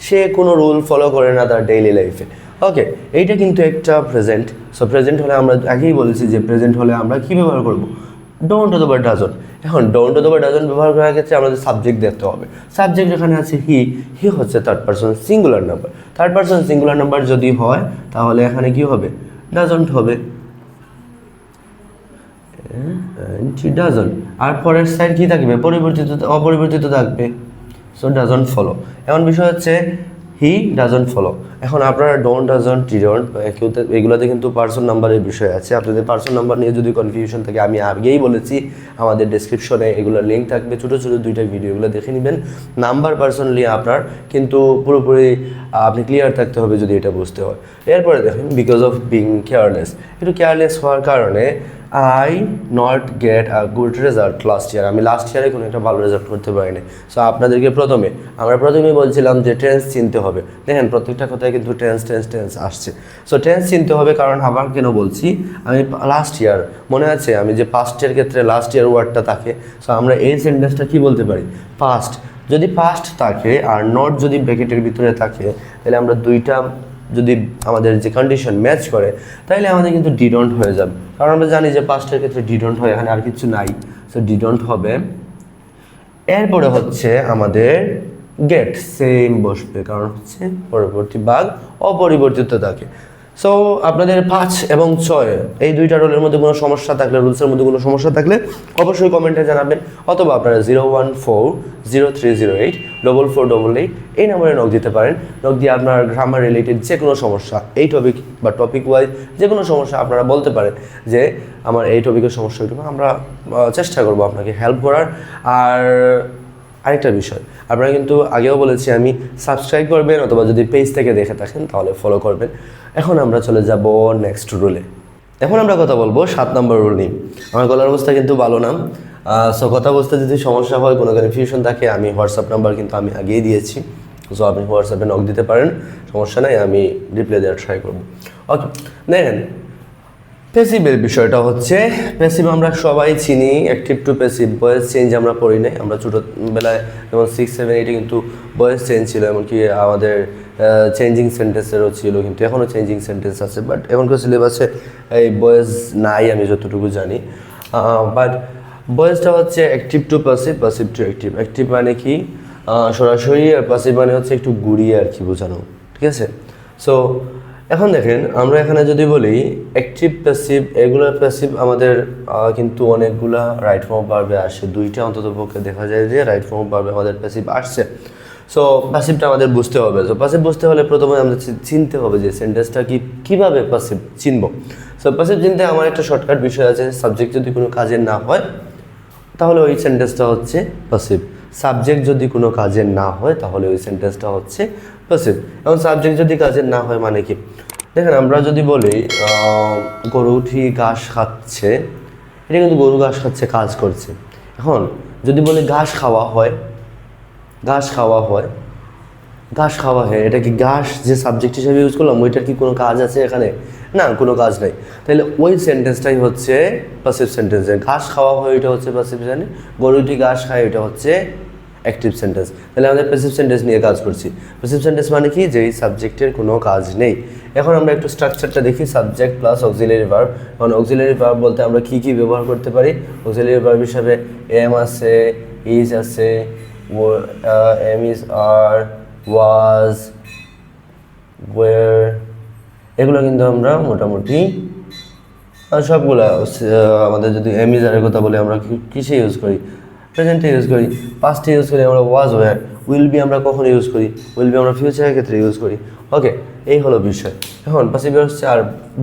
সে কোনো রুল ফলো করে না তার ডেইলি লাইফে। ওকে, এইটা কিন্তু একটা প্রেজেন্ট। সো প্রেজেন্ট হলে আমরা আগেই বলেছি যে প্রেজেন্ট হলে আমরা কী ব্যবহার করব, ডোন্ট অথবা ডাজন্ট। এখন ডোন্ট অথবা ডাজন্ট ব্যবহার করার ক্ষেত্রে আমাদের সাবজেক্ট দেখতে হবে। সাবজেক্ট এখানে আছে হি, হি হচ্ছে third person singular number. Third person singular number যদি হয় তাহলে এখানে কি হবে, ডাজন্ট হবে, ডাজন্ট। আর পরের সাইড কি থাকবে, পরিবর্তিত, অপরিবর্তিত থাকবে, সো ডাজন্ট ফলো। এখন বিষয় হচ্ছে হি ডাজন্ট ফলো। এখন আপনারা ডোন্ট, ডাজন্ট, ডিডন্ট এগুলোতে কিন্তু পার্সন নাম্বারের বিষয় আছে। আপনাদের পার্সন নাম্বার নিয়ে যদি কনফিউশন থাকে, আমি আগেই বলেছি আমাদের ডেসক্রিপশনে এগুলোর লিঙ্ক থাকবে, ছোটো ছোটো 2টা ভিডিওগুলো দেখে নেবেন। নাম্বার পার্সন নিয়ে আপনার কিন্তু পুরোপুরি আপনি ক্লিয়ার থাকতে হবে যদি এটা বুঝতে হয়। এরপরে দেখেন, বিকজ অফ বিং কেয়ারলেস, একটু কেয়ারলেস হওয়ার কারণে I not get a good result last year. আমি লাস্ট ইয়ারে কোনো একটা ভালো রেজাল্ট করতে পারিনি। সো আপনাদেরকে আমরা প্রথমেই বলছিলাম যে টেন্স চিনতে হবে। দেখেন প্রত্যেকটা কথায় কিন্তু টেন্স টেন্স টেন্স আসছে। সো টেন্স চিনতে হবে, কারণ আবার কেন বলছি, আমি লাস্ট ইয়ার মনে আছে আমি যে পাস্টের ক্ষেত্রে লাস্ট ইয়ার ওয়ার্ডটা থাকে। সো আমরা এই সেন্টেন্সটা কি বলতে পারি, পাস্ট। যদি পাস্ট থাকে আর নট যদি ব্র্যাকেটের ভিতরে থাকে তাহলে আমরা দুইটা যদি আমাদের যে কন্ডিশন ম্যাচ করে তাহলে আমাদের কিন্তু ডিডন্ট হয়ে যাবে। কারণ আমরা জানি যে পাস্টের ক্ষেত্রে ডিডন্ট হয়, এখানে আর কিছু নাই, সো ডিডন্ট হবে। এরপরে হচ্ছে আমাদের গেট, সেম বসবে, কারণ হচ্ছে পরবর্তী ভাগ অপরিবর্তিত থাকে। সো আপনাদের 5 এবং 6 এই 2টা রোলের মধ্যে কোনো সমস্যা থাকলে, রুলসের মধ্যে কোনো সমস্যা থাকলে অবশ্যই কমেন্টে জানাবেন, অথবা আপনারা 01403084488 এই নম্বরে নক দিতে পারেন। নক দিয়ে আপনার গ্রামার রিলেটেড যে কোনো সমস্যা, এই টপিক বা টপিক ওয়াইজ যে কোনো সমস্যা আপনারা বলতে পারেন যে আমার এই টপিকের সমস্যা হইতো, আমরা চেষ্টা করবো আপনাকে হেল্প করার। আর আরেকটা বিষয়, আপনারা কিন্তু আগেও বলেছি আমি, সাবস্ক্রাইব করবেন, অথবা যদি পেজ থেকে দেখে থাকেন তাহলে ফলো করবেন। এখন আমরা চলে যাব নেক্সট রুলে। এখন আমরা কথা বলবো 7 নম্বর রুল নিয়ে। আমার গলার অবস্থা কিন্তু ভালো না, সো কথা বলতে যদি সমস্যা হয়, কোনো কনফিউশন থাকে, আমি হোয়াটসঅ্যাপ নাম্বার কিন্তু আমি আগেই দিয়েছি। সো আপনি হোয়াটসঅ্যাপে নক দিতে পারেন, সমস্যা নাই, আমি রিপ্লাই দেওয়ার ট্রাই করবো। ওকে, দেখেন প্যাসিভের বিষয়টা হচ্ছে, প্যাসিভ আমরা সবাই চিনি, active to passive. Voice change আমরা পড়ি নাই, আমরা ছোটোবেলায় যেমন 6, 7, 8 কিন্তু ভয়েস চেঞ্জ ছিল, এমনকি আমাদের চেঞ্জিং সেন্টেন্সেরও ছিল, কিন্তু এখনও চেঞ্জিং সেন্টেন্স আছে, বাট এখনকার সিলেবাসে এই ভয়েস নাই আমি যতটুকু জানি। বাট ভয়েসটা হচ্ছে active to passive, passive to active. Active মানে কি সরাসরি, আর প্যাসিভ মানে হচ্ছে একটু ঘুরিয়ে আর কি বোঝানো, ঠিক আছে। সো এখন দেখেন আমরা এখানে যদি বলি অ্যাক্টিভ প্যাসিভ, এগুলোর প্যাসিভ আমাদের কিন্তু অনেকগুলা রাইট ফর্ম ভার্বে আসে, 2টা অন্তত পক্ষে দেখা যায় যে রাইট ফর্ম ভার্বে আমাদের প্যাসিভ আসছে। সো প্যাসিভটা আমাদের বুঝতে হবে। সো প্যাসিভ বুঝতে হলে প্রথমে আমাদের চিনতে হবে যে সেন্টেন্সটা কীভাবে প্যাসিভ চিনব। সো প্যাসিভ চিনতে আমার একটা শর্টকাট বিষয় আছে, সাবজেক্ট যদি কোনো কাজের না হয় তাহলে ওই সেন্টেন্সটা হচ্ছে প্যাসিভ। সাবজেক্ট যদি কোনো কাজের না হয় তাহলে ওই সেন্টেন্সটা হচ্ছে প্যাসিভ। এবং সাবজেক্ট যদি কাজের না হয় মানে কি, দেখেন আমরা যদি বলি গরুটি ঘাস খাচ্ছে, এটা কিন্তু গরু ঘাস খাচ্ছে, কাজ করছে। এখন যদি বলি ঘাস খাওয়া হয়, ঘাস খাওয়া হয়, ঘাস খাওয়া হয়, এটা কি ঘাস যে সাবজেক্ট হিসেবে ইউজ করলাম ওইটার কি কোনো কাজ আছে এখানে? না, কোনো কাজ নেই। তাহলে ওই সেন্টেন্সটাই হচ্ছে প্যাসিভ সেন্টেন্স। ঘাস খাওয়া হয় এটা হচ্ছে প্যাসিভ সেন্টেন্স, গরুটি ঘাস খায় এটা হচ্ছে অ্যাক্টিভ সেন্টেন্স। তাহলে আমাদের প্যাসিভ সেন্টেন্স নিয়ে কাজ করছি। প্যাসিভ সেন্টেন্স মানে কি, যে এই সাবজেক্টের কোনো কাজ নেই। এখন আমরা একটু স্ট্রাকচারটা দেখি, সাবজেক্ট প্লাস অক্সিলারি ভার্ব। এখন অক্সিলারি ভার্ব বলতে আমরা কি কি ব্যবহার করতে পারি? অক্সিলারি ভার্ব হিসাবে এম আছে, ইজ আছে, এম ইজ, আর, ওয়াজ, ওয়ের, এগুলো কিন্তু আমরা মোটামুটি সবগুলা আমাদের যদি এম ইজ আরের কথা বলি আমরা কিসে ইউজ করি? প্রেজেন্টে ইউজ করি, পাস্টে ইউজ করি আমরা ওয়াজ, ওয়ার। উইল বি আমরা কখন ইউজ করি? উইল বি আমরা ফিউচারের ক্ষেত্রে ইউজ করি। ওকে, এই হলো বিষয়। এখন পাসিভ হচ্ছে আর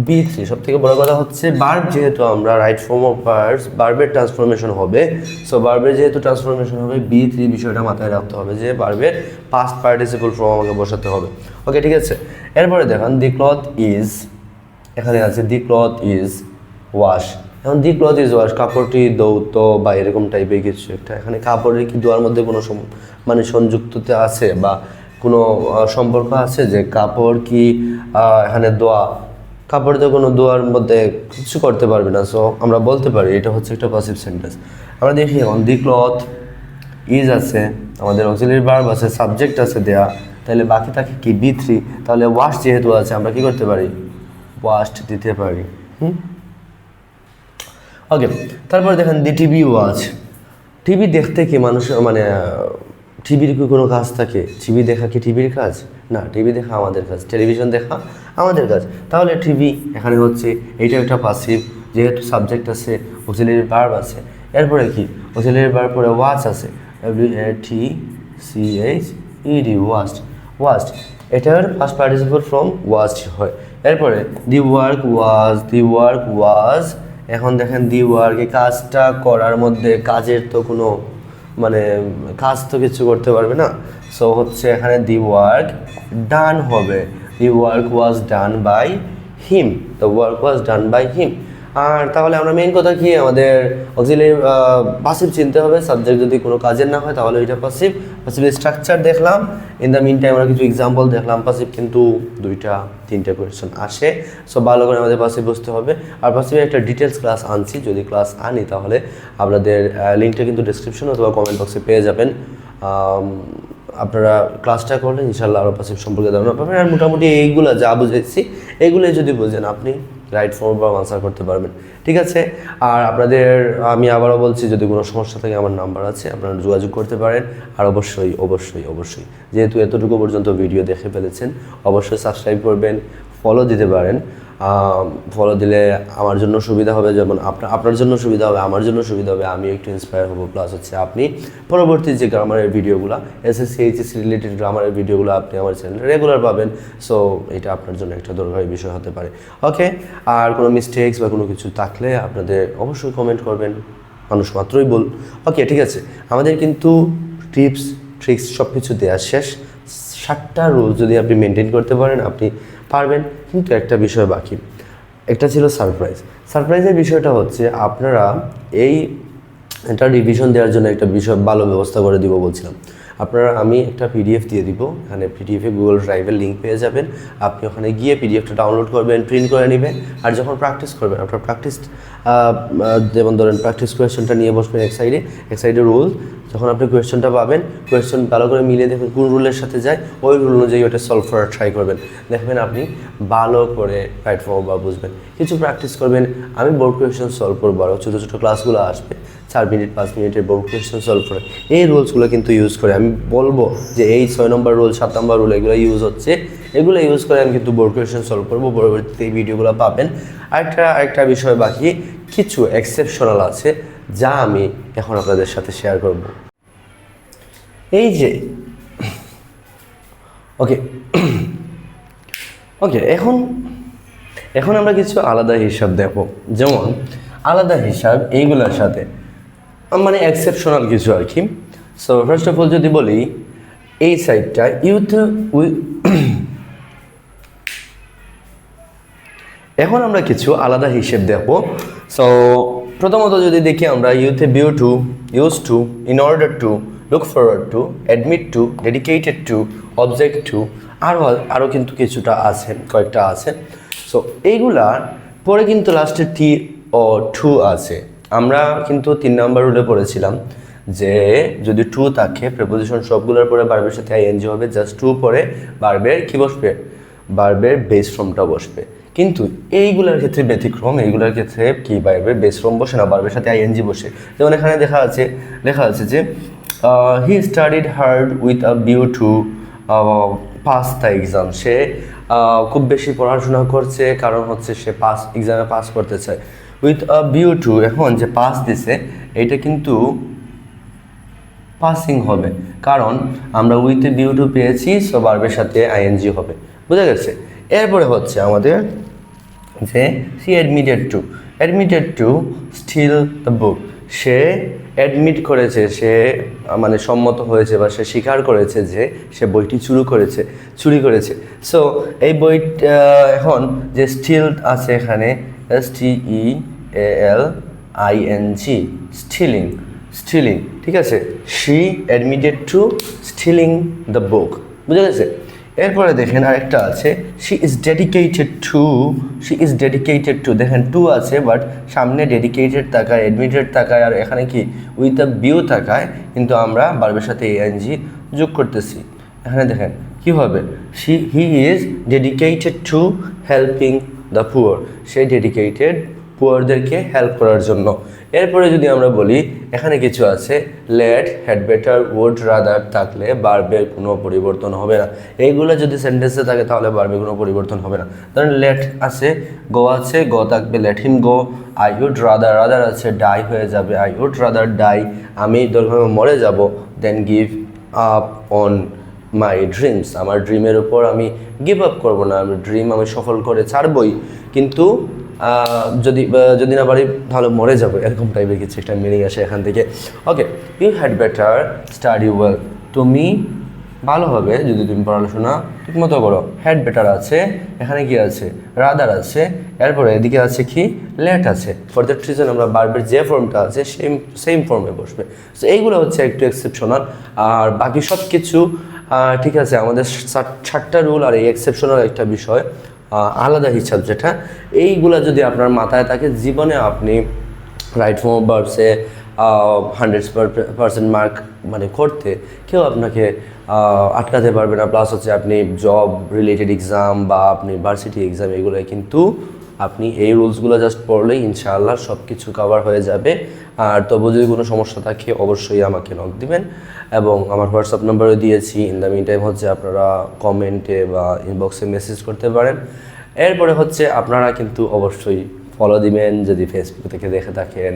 B3। সব থেকে বড় কথা হচ্ছে ভার্ব, যেহেতু আমরা রাইট ফর্ম অফ ভার্বস, ভার্বের ট্রান্সফরমেশন হবে। সো ভার্বের যেহেতু ট্রান্সফরমেশন হবে, B3 বিষয়টা মাথায় রাখতে হবে যে ভার্বের পাস্ট পার্টিসিপল ফর্ম আমাকে বসাতে হবে। ওকে, ঠিক আছে। এরপরে দেখেন দি ক্লথ ইজ, এখানে আছে দি ক্লথ ইজ ওয়াশ। এখন দি ক্লথ ইজ ওয়াশ, কাপড়টি ধৌত বা এরকম টাইপের কিছু একটা। এখানে কাপড়ের কি ধোয়ার মধ্যে কোনো মানে সংযুক্ততে আছে বা কোনো সম্পর্ক আছে যে কাপড় কি এখানে ধোয়া? কাপড় তো কোনো ধোয়ার মধ্যে কিছু করতে পারবে না। সো আমরা বলতে পারি এটা হচ্ছে একটা প্যাসিভ সেন্টেন্স। আমরা দেখি এখন দি ক্লথ ইজ আছে, আমাদের অক্সিলারি ভার্ব আছে, সাবজেক্ট আছে দেয়া, তাহলে বাকি থাকে কি B3। তাহলে ওয়াশ যেহেতু আছে আমরা কি করতে পারি? ওয়াশড দিতে পারি। ওকে, তারপরে দেখেন দি টিভি ওয়াচ। টিভি দেখতে কি মানুষ মানে টিভির কি কোনো কাজ থাকে? টিভি দেখা কি টিভির কাজ? না, টিভি দেখা আমাদের কাজ, টেলিভিশন দেখা আমাদের কাজ। তাহলে টিভি এখানে হচ্ছে এইটা একটা পাসিভ, যেহেতু সাবজেক্ট আছে, অক্সিলারি ভার্ব আছে। এরপরে কি অক্সিলারি ভার্ব পরে ওয়াচ আছে, WATCHED, ওয়াচড। ওয়াচড এটার ফার্স্ট পার্টিসিপল ফ্রম ওয়াচড হয়। এরপরে দি ওয়ার্ক ওয়াজ, দি ওয়ার্ক ওয়াজ। এখন দেখেন দি ওয়ার্ক, এই কাজটা করার মধ্যে কাজের তো কোনো মানে কাজ তো কিছু করতে পারবে না। সো হচ্ছে এখানে দি ওয়ার্ক ডান হবে, the work was done by him, the work was done by him. আর তাহলে আমরা মেইন কথা কি, আমাদের অক্সিলারি পাসিভ চিনতে হবে। সাবজেক্ট যদি কোনো কাজের না হয় তাহলে এটা পাসিভ। পাসিভের স্ট্রাকচার দেখলাম, ইন দ্য মিন টাইম আমরা কিছু এক্সাম্পল দেখলাম। পাসিভ কিন্তু 2-3টা কোয়েশ্চেন আসে, সো ভালো করে আমাদের পাসিভ বুঝতে হবে। আর পাসিভের একটা ডিটেলস ক্লাস আনছি, যদি ক্লাস আনি তাহলে আপনাদের লিঙ্কটা কিন্তু ডিসক্রিপশন অথবা কমেন্ট বক্সে পেয়ে যাবেন। আপনারা ক্লাসটা করলে ইনশাল্লাহ আরও পাসিভ সম্পর্কে ধারণা পাবেন। আর মোটামুটি এইগুলো যা বুঝেছি এগুলোই যদি বুঝেন আপনি রাইট ফর্ম বা আনসার করতে পারবেন। ঠিক আছে। আর আপনাদের আমি আবারও বলছি, যদি কোনো সমস্যা থাকে আমার নাম্বার আছে, আপনারা যোগাযোগ করতে পারেন। আর অবশ্যই অবশ্যই অবশ্যই যেহেতু এতটুকু পর্যন্ত ভিডিও দেখে ফেলেছেন, অবশ্যই সাবস্ক্রাইব করবেন, ফলো দিতে পারেন। ফলো দিলে আমার জন্য সুবিধা হবে, যেমন আপনার জন্য সুবিধা হবে, আমার জন্য সুবিধা হবে, আমি একটু ইন্সপায়ার হবো। প্লাস হচ্ছে আপনি পরবর্তী যে গ্রামারের ভিডিওগুলো, SSC HSC রিলেটেড গ্রামারের ভিডিওগুলো আপনি আমার চ্যানেলে রেগুলার পাবেন। সো এটা আপনার জন্য একটা দরকারি বিষয় হতে পারে। ওকে, আর কোনো মিস্টেক্স বা কোনো কিছু থাকলে আপনাদের অবশ্যই কমেন্ট করবেন, মানুষ মাত্রই বল। ওকে, ঠিক আছে। আমাদের কিন্তু টিপস ট্রিক্স সব কিছু দেওয়া শেষ। 7টা রুল যদি আপনি মেনটেন করতে পারেন আপনি পারবেন। কিন্তু একটা বিষয় বাকি, একটা ছিল সারপ্রাইজ। সারপ্রাইজের বিষয়টা হচ্ছে আপনারা এটা রিভিশন দেওয়ার জন্য একটা বিষয় ভালো ব্যবস্থা করে দিব বলছিলাম। আপনারা আমি একটা PDF দিয়ে দিব, এখানে PDFে গুগল ড্রাইভের লিঙ্ক পেয়ে যাবেন। আপনি ওখানে গিয়ে PDFটা ডাউনলোড করবেন, প্রিন্ট করে নেবেন। আর যখন প্র্যাকটিস করবেন, আপনার প্র্যাকটিস যেমন ধরেন প্র্যাকটিস কোয়েশ্চনটা নিয়ে বসবেন এক সাইডে রুল। যখন আপনি কোয়েশ্চনটা পাবেন, কোয়েশ্চন ভালো করে মিলিয়ে দেখবেন কোন রুলের সাথে যায়, ওই রুল অনুযায়ী ওটা সলভ করার ট্রাই করবেন। দেখবেন আপনি ভালো করে রাইট ফর্ম বা বুঝবেন। কিছু প্র্যাকটিস করবেন। আমি বোর্ড কোয়েশ্চন সলভ করবো, আরও ছোটো ছোটো ক্লাসগুলো আসবে 4 মিনিট 5 মিনিটের বোর্ড কোয়েশ্চন সলভ করে। এই রুলসগুলো কিন্তু ইউজ করে আমি বলবো যে এই 6 নম্বর রুল 7 নম্বর রুল এগুলো ইউজ হচ্ছে, এগুলো ইউজ করে আমি কিন্তু বোর্ড কোয়েশ্চন সলভ করবো। পরবর্তীতে এই ভিডিওগুলো পাবেন। আরেকটা বিষয় বাকি, কিছু এক্সেপশনাল আছে যা আমি এখন আপনাদের সাথে শেয়ার করব। এই যে ওকে এখন আমরা কিছু আলাদা হিসাব দেখব। যেমন আলাদা হিসাব এইগুলোর সাথে মানে এক্সেপশনাল কিছু আর কি। সো ফার্স্ট অফ অল যদি বলি এই সাইডটা এখন আমরা কিছু আলাদা হিসেব দেখব। সো প্রথমত যদি দেখি আমরা ইউতে view to, use to, in order to, look forward to, admit to, dedicated to, object to, আরও কিন্তু কিছুটা আছে, কয়েকটা আছে। সো এইগুলার পরে কিন্তু লাস্টে টি ও টু আছে। আমরা কিন্তু 3 নম্বর রুলে পড়েছিলাম যে যদি টু থাকে প্রিপোজিশন সবগুলোর পরে ভার্বের সাথে আইএনজি হবে, জাস্ট টু পরে ভার্বের কি বসবে, ভার্বের বেস ফর্মটা বসবে। কিন্তু এইগুলোর ক্ষেত্রে ব্যতিক্রম, এইগুলোর ক্ষেত্রে কি ভার্বের বেস ফর্ম বসে না, ভার্বের সাথে আইএনজি বসে। যেমন এখানে লেখা আছে যে he studied hard with a view to pass the exam. সে খুব বেশি পড়াশোনা করছে কারণ হচ্ছে সে এক্সামে পাস করতে চায়। উইথ আ ভিউ টু, এখন যে পাস দিছে এটা কিন্তু পাসিং হবে, কারণ আমরা উইথ এ ভিউ টু পেয়েছি, সো ভার্বের সাথে আইএনজি হবে। বুঝা গেছে? এরপরে হচ্ছে আমাদের যে she admitted to steal the book. সে অ্যাডমিট করেছে, সে মানে সম্মত হয়েছে বা সে স্বীকার করেছে যে সে বইটি চুরি করেছে। সো এই বইটা এখন যে স্টিল আছে এখানে STEALING, স্টিলিং, ঠিক আছে। She admitted to stealing the book. বুঝা গেছে? এরপরে দেখেন আরেকটা আছে শি ইজ ডেডিকেটেড টু, দেখেন টু আছে বাট সামনে ডেডিকেটেড থাকায়, অ্যাডমিটেড থাকায় আর এখানে কি উইথ আ ভিউ থাকায় কিন্তু আমরা ভার্বের সাথে এএনজি যোগ করতেছি। এখানে দেখেন কি হবে, he is dedicated to helping the poor. সে ডেডিকেটেড পুয়ারদেরকে হেল্প করার জন্য। এরপরে যদি আমরা বলি এখানে কিছু আছে let, had better, would, rather থাকলে ভার্বের কোনো পরিবর্তন হবে না। এইগুলো যদি সেন্টেন্সে থাকে তাহলে ভার্বের কোনো পরিবর্তন হবে না। ধরেন লেট আছে, গো আছে, গো থাকবে let him go. I would rather আছে, ডাই হয়ে যাবে আই উড রাদার ডাই। আমি দৈর্ঘ্যে মরে যাব, then give up on my dreams. আমার ড্রিমের উপর আমি গিভ আপ করবো না, আমি সফল করে ছাড়বই, কিন্তু যদি না পারি তাহলে মরে যাবো, এরকম টাইপের কিছু একটা মিনিং আসে এখান থেকে। Okay, you had better study well. তুমি ভালো হবে যদি তুমি পড়াশোনা ঠিক মতো করো। হ্যাড বেটার আছে, এখানে কি আছে রাদার আছে, এরপরে এদিকে আছে কি লেট আছে। ফর দ্যাট রিজন আমরা ভার্বের যে ফর্মটা আছে সেম ফর্মে বসবে। সো এইগুলো হচ্ছে একটু এক্সেপশনাল, আর বাকি সব কিছু ঠিক আছে। আমাদের 7টা রুল আর এই এক্সেপশনাল একটা বিষয় আলাদা হিসাব, যেটা এইগুলা যদি আপনার মাথায় থাকে জীবনে আপনি রাইট ফর্ম অফ ভার্বসে 100% মার্ক মানে করতে কেউ আপনাকে আটকাতে পারবে না। প্লাস হচ্ছে আপনি জব রিলেটেড এক্সাম বা আপনি ভার্সিটি এক্সাম এগুলোয় কিন্তু আপনি এই রুলসগুলো জাস্ট পড়লেই ইনশাআল্লাহ সব কিছু কভার হয়ে যাবে। আর তবু যদি কোনো সমস্যা থাকে অবশ্যই আমাকে নক দিবেন, এবং আমার হোয়াটসঅ্যাপ নাম্বারও দিয়েছি। ইন দ্য মিন টাইম হচ্ছে আপনারা কমেন্টে বা ইনবক্সে মেসেজ করতে পারেন। এরপরে হচ্ছে আপনারা কিন্তু অবশ্যই ফলো দিবেন যদি ফেসবুক থেকে দেখে থাকেন,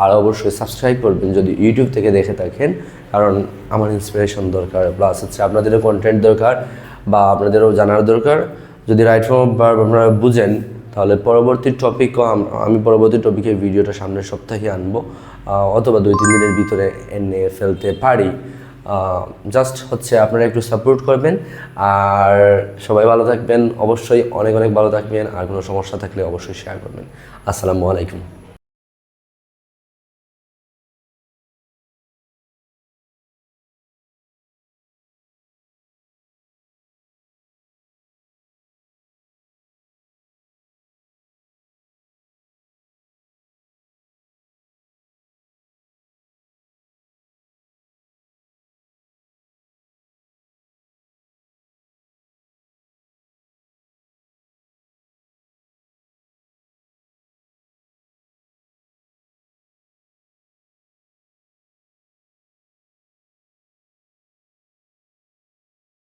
আর অবশ্যই সাবস্ক্রাইব করবেন যদি ইউটিউব থেকে দেখে থাকেন, কারণ আমার ইন্সপিরেশন দরকার, প্লাস হচ্ছে আপনাদেরও কন্টেন্ট দরকার বা আপনাদেরও জানার দরকার। যদি রাইট ফর্ম অফ ভার্ব আপনারা বুঝেন তাহলে পরবর্তী টপিকও আমি পরবর্তী টপিকের ভিডিওটা সামনের সপ্তাহে আনবো, অথবা 2-3 দিনের ভিতরে এনে ফেলতে পারি। জাস্ট হচ্ছে আপনারা একটু সাপোর্ট করবেন, আর সবাই ভালো থাকবেন, অবশ্যই অনেক ভালো থাকবেন। আর কোনো সমস্যা থাকলে অবশ্যই শেয়ার করবেন। আসসালামু আলাইকুম।